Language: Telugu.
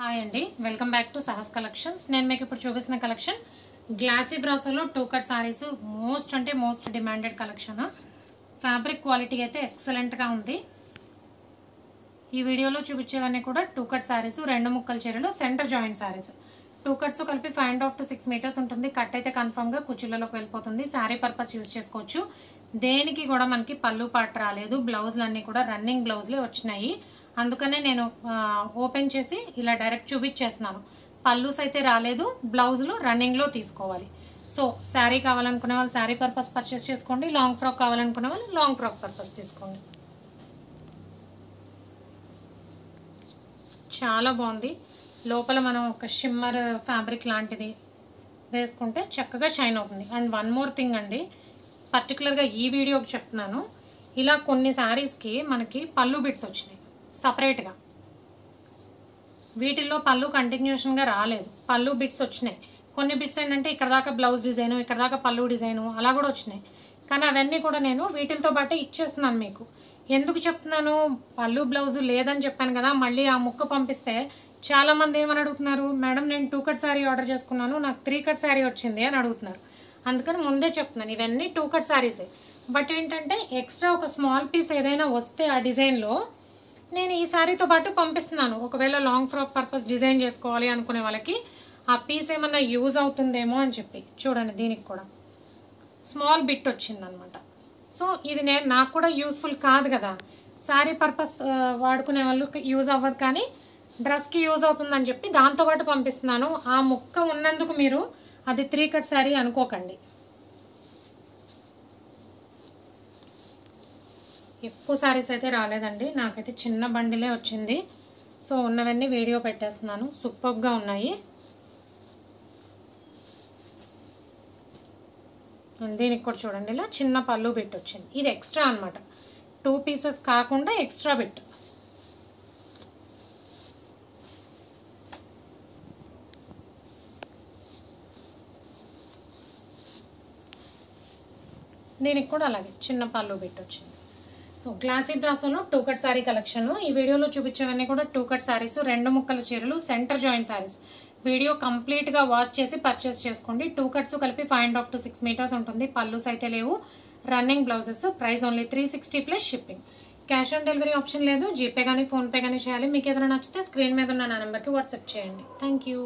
హాయ్ అండి, welcome back to Sahas collections. నేను మీకు ఇప్పుడు చూపిస్తున్న కలెక్షన్ గ్లాసీ బ్రాసోలో 2 cut saris. Most demanded collection. Fabric quality అయితే ఎక్సలెంట్గా ఉంది. ఈ వీడియోలో చూపించేవన్నీ కూడా 2 కట్ సారీస్, 2 ముక్కల చీరలు, సెంటర్ జాయింట్ సారీస్. 2 కట్స్ కలిపి 5.5 to 6 మీటర్స్ ఉంటుంది. కట్ అయితే కన్ఫర్మ్గా కుర్చీలలోకి వెళ్ళిపోతుంది. శారీ పర్పస్ యూజ్ చేసుకోవచ్చు. దేనికి కూడా మనకి పళ్ళు పాట రాలేదు. బ్లౌజులన్నీ కూడా రన్నింగ్ బ్లౌజ్లే వచ్చినాయి. అందుకనే నేను ఓపెన్ చేసి ఇలా డైరెక్ట్ చూపించేస్తున్నాను. పళ్ళుస్ అయితే రాలేదు, బ్లౌజులు రన్నింగ్లో తీసుకోవాలి. సో శారీ కావాలనుకునే వాళ్ళు శారీ పర్పస్ పర్చేస్ చేసుకోండి. లాంగ్ ఫ్రాక్ కావాలనుకునే వాళ్ళు లాంగ్ ఫ్రాక్ పర్పస్ తీసుకోండి. చాలా బాగుంది. లోపల మనం ఒక షిమ్మర్ ఫ్యాబ్రిక్ లాంటిది వేసుకుంటే చక్కగా షైన్ అవుతుంది. అండ్ వన్ మోర్ థింగ్ అండి, పర్టికులర్గా ఈ వీడియోకి చెప్తున్నాను. ఇలా కొన్ని శారీస్కి మనకి పళ్ళు బిట్స్ వచ్చినాయి సపరేట్గా. వీటిల్లో పళ్ళు కంటిన్యూషన్గా రాలేదు, పళ్ళు బిట్స్ వచ్చినాయి. కొన్ని బిట్స్ ఏంటంటే ఇక్కడ దాకా బ్లౌజ్ డిజైను, ఇక్కడ దాకా పళ్ళు డిజైను అలా కూడా వచ్చినాయి. కానీ అవన్నీ కూడా నేను వీటితో పాటే ఇచ్చేస్తున్నాను మీకు. ఎందుకు చెప్తున్నాను, పళ్ళు బ్లౌజు లేదని చెప్పాను కదా, మళ్ళీ ఆ ముక్క పంపిస్తే చాలా మంది ఏమని అడుగుతున్నారు, మేడం నేను 2 కట్ శారీ ఆర్డర్ చేసుకున్నాను, నాకు 3 కట్ శారీ వచ్చింది అని అడుగుతున్నారు. అందుకని ముందే చెప్తున్నాను, ఇవన్నీ 2 కట్ శారీసే. బట్ ఏంటంటే ఎక్స్ట్రా ఒక స్మాల్ పీస్ ఏదైనా వస్తే ఆ డిజైన్లో నేను ఈ శారీతో పాటు పంపిస్తున్నాను. ఒకవేళ లాంగ్ ఫ్రాక్ పర్పస్ డిజైన్ చేసుకోవాలి అనుకునే వాళ్ళకి ఆ పీస్ ఏమన్నా యూజ్ అవుతుందేమో అని చెప్పి. చూడండి, దీనికి కూడా స్మాల్ బిట్ వచ్చిందనమాట. సో ఇది నాకు కూడా యూస్ఫుల్ కాదు కదా, శారీ పర్పస్ వాడుకునే వాళ్ళు యూజ్ అవ్వదు, కానీ డ్రెస్కి యూజ్ అవుతుందని చెప్పి దాంతోపాటు పంపిస్తున్నాను. ఆ ముక్క ఉన్నందుకు మీరు అది 3 కట్ శారీ అనుకోకండి. ఎక్కువ శారీస్ అయితే రాలేదండి, నాకైతే చిన్న బండిలే వచ్చింది. సో ఉన్నవన్నీ వీడియో పెట్టేస్తున్నాను. సూపర్గా ఉన్నాయి. దీనికి కూడా చూడండి, ఇలా చిన్న పళ్ళు బిట్ వచ్చింది. ఇది ఎక్స్ట్రా అనమాట, 2 పీసెస్ కాకుండా ఎక్స్ట్రా బిట్. దీనికి కూడా అలాగే చిన్న పళ్ళు బిట్ వచ్చింది. సో గ్లాసీ బ్రాసోలో 2 కట్ శారీ కలెక్షన్. ఈ వీడియోలో చూపించేవన్నీ కూడా 2 కట్ శారీస్, 2 ముక్కల చీరలు, సెంటర్ జాయింట్ శారీస్. వీడియో కంప్లీట్గా వాచ్ చేసి పర్చేస్ చేసుకోండి. 2 కట్స్ కలిపి 5.5 to 6 మీటర్స్ ఉంటుంది. పళ్ళుస్ అయితే లేవు, running blouses. Price only 360 plus shipping. Cash on delivery option లేదు. జీపే కానీ ఫోన్పే కానీ చేయాలి. మీకు ఏదైనా నచ్చితే స్క్రీన్ మీద ఉన్న నా నెంబర్కి వాట్సాప్ చేయండి. Thank you.